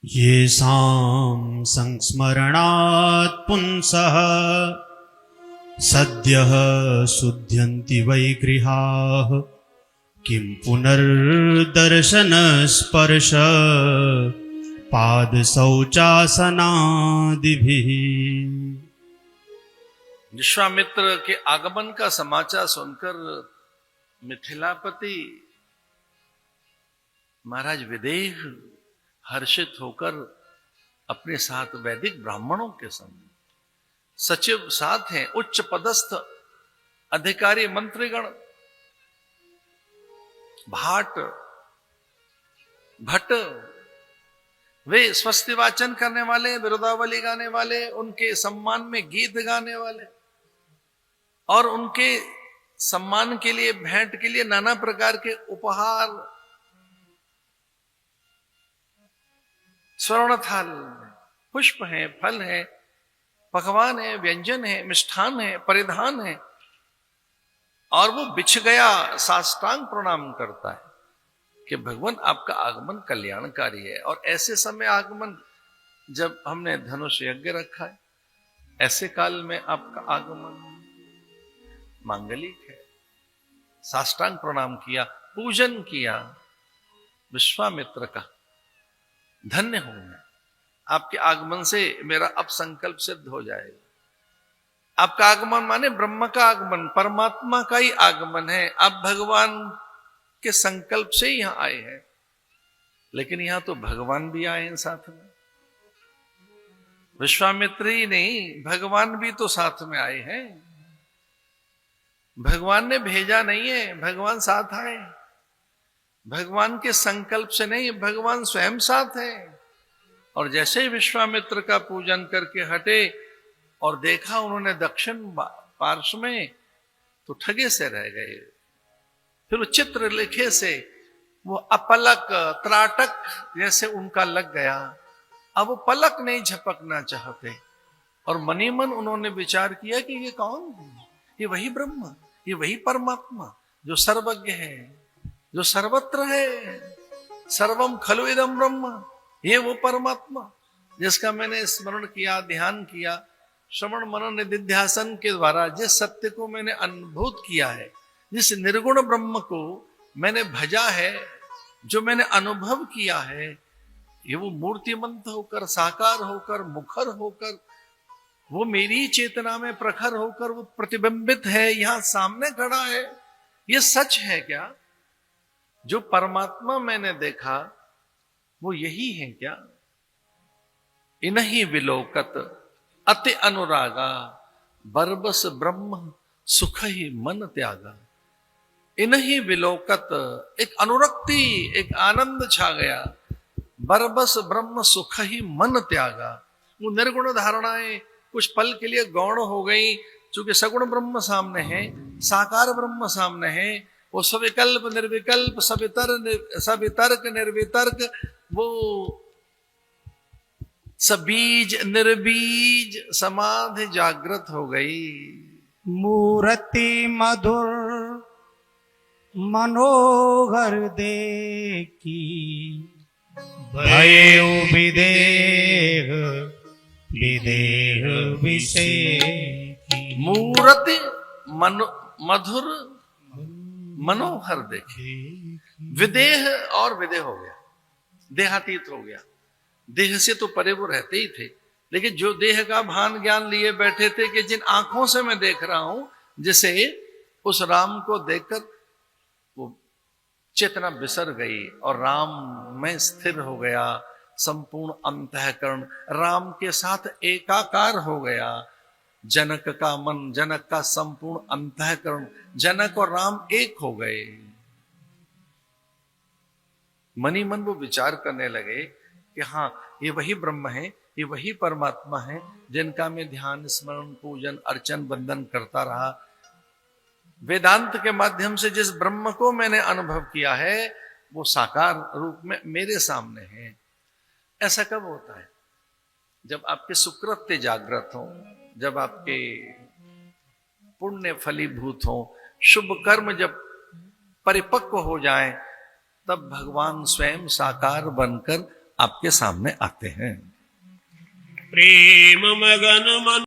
येषां संस्मरणात् पुंसः सद्यः शुध्यन्ति वै गृहाः किं पुनर्दर्शनस्पर्श पादशौचासनादिभिः। विश्वामित्र के आगमन का समाचार सुनकर मिथिलापति महाराज विदेह हर्षित होकर अपने साथ वैदिक ब्राह्मणों के संग, सचिव साथ हैं, उच्च पदस्थ अधिकारी मंत्रीगण, भाट भट्ट, वे स्वस्ति वाचन करने वाले, विरुदावली गाने वाले, उनके सम्मान में गीत गाने वाले और उनके सम्मान के लिए, भेंट के लिए नाना प्रकार के उपहार, स्वर्ण थाल, पुष्प हैं, फल हैं, पकवान है, व्यंजन है, मिष्ठान है, परिधान है, और वो बिछ गया साष्टांग प्रणाम करता है कि भगवान आपका आगमन कल्याणकारी है। और ऐसे समय आगमन जब हमने धनुष यज्ञ रखा है, ऐसे काल में आपका आगमन मांगलिक है। साष्टांग प्रणाम किया, पूजन किया। विश्वामित्र का धन्य हूं मैं, आपके आगमन से मेरा अब संकल्प सिद्ध हो जाएगा। आपका आगमन माने ब्रह्म का आगमन, परमात्मा का ही आगमन है। आप भगवान के संकल्प से ही यहां आए हैं, लेकिन यहां तो भगवान भी आए हैं साथ में। विश्वामित्र ही नहीं, भगवान भी तो साथ में आए हैं। भगवान ने भेजा नहीं है, भगवान साथ आए। भगवान के संकल्प से नहीं, भगवान स्वयं साथ है। और जैसे ही विश्वामित्र का पूजन करके हटे और देखा उन्होंने दक्षिण पार्श्व में, तो ठगे से रह गए। फिर चित्र लिखे से वो अपलक त्राटक जैसे उनका लग गया। अब वो पलक नहीं झपकना चाहते और मनी मन उन्होंने विचार किया कि ये कौन है? ये वही ब्रह्म, ये वही परमात्मा जो सर्वज्ञ है, जो सर्वत्र है। सर्वम खलु इदम ब्रह्म, ये वो परमात्मा जिसका मैंने स्मरण किया, ध्यान किया, श्रवण मनन निधिध्यासन के द्वारा जिस सत्य को मैंने अनुभूत किया है, जिस निर्गुण ब्रह्म को मैंने भजा है, जो मैंने अनुभव किया है, ये वो मूर्तिमंत होकर, साकार होकर, मुखर होकर, वो मेरी चेतना में प्रखर होकर वो प्रतिबिंबित है, यहां सामने खड़ा है। ये सच है क्या? जो परमात्मा मैंने देखा वो यही है क्या? इन्हीं विलोकत अति अनुरागा, बरबस ब्रह्म सुख ही मन त्यागा। इन्हीं विलोकत, एक अनुरक्ति, एक आनंद छा गया। बरबस ब्रह्म सुख ही मन त्यागा। वो निर्गुण धारणाएं कुछ पल के लिए गौण हो गई, चूंकि सगुण ब्रह्म सामने है, साकार ब्रह्म सामने है। वो सविकल्प निर्विकल्प, सवितर्क निर्वितर्क, वो सबीज निर्बीज समाधि जागृत हो गई। मूर्ति मधुर मनोहर देखी, भयो विदेह विदेह विषेकी। मूर्ति मधुर मनोहर देखे, विदेह और विदेह हो गया, देहातीत हो गया। देह से तो परे वो रहते ही थे, लेकिन जो देह का भान ज्ञान लिए बैठे थे कि जिन आंखों से मैं देख रहा हूं, जिसे उस राम को देखकर वो चेतना बिसर गई और राम में स्थिर हो गया। संपूर्ण अंतःकरण राम के साथ एकाकार हो गया। जनक का मन, जनक का संपूर्ण अंतःकरण, जनक और राम एक हो गए। मनी मन वो विचार करने लगे कि हाँ, ये वही ब्रह्म है, ये वही परमात्मा है जिनका मैं ध्यान, स्मरण, पूजन, अर्चन, वंदन करता रहा। वेदांत के माध्यम से जिस ब्रह्म को मैंने अनुभव किया है, वो साकार रूप में मेरे सामने है। ऐसा कब होता है? जब आपके सुकृत्य जागृत हो, जब आपके पुण्य फलीभूत हो, शुभ कर्म जब परिपक्व हो जाए, तब भगवान स्वयं साकार बनकर आपके सामने आते हैं। प्रेम मगन मन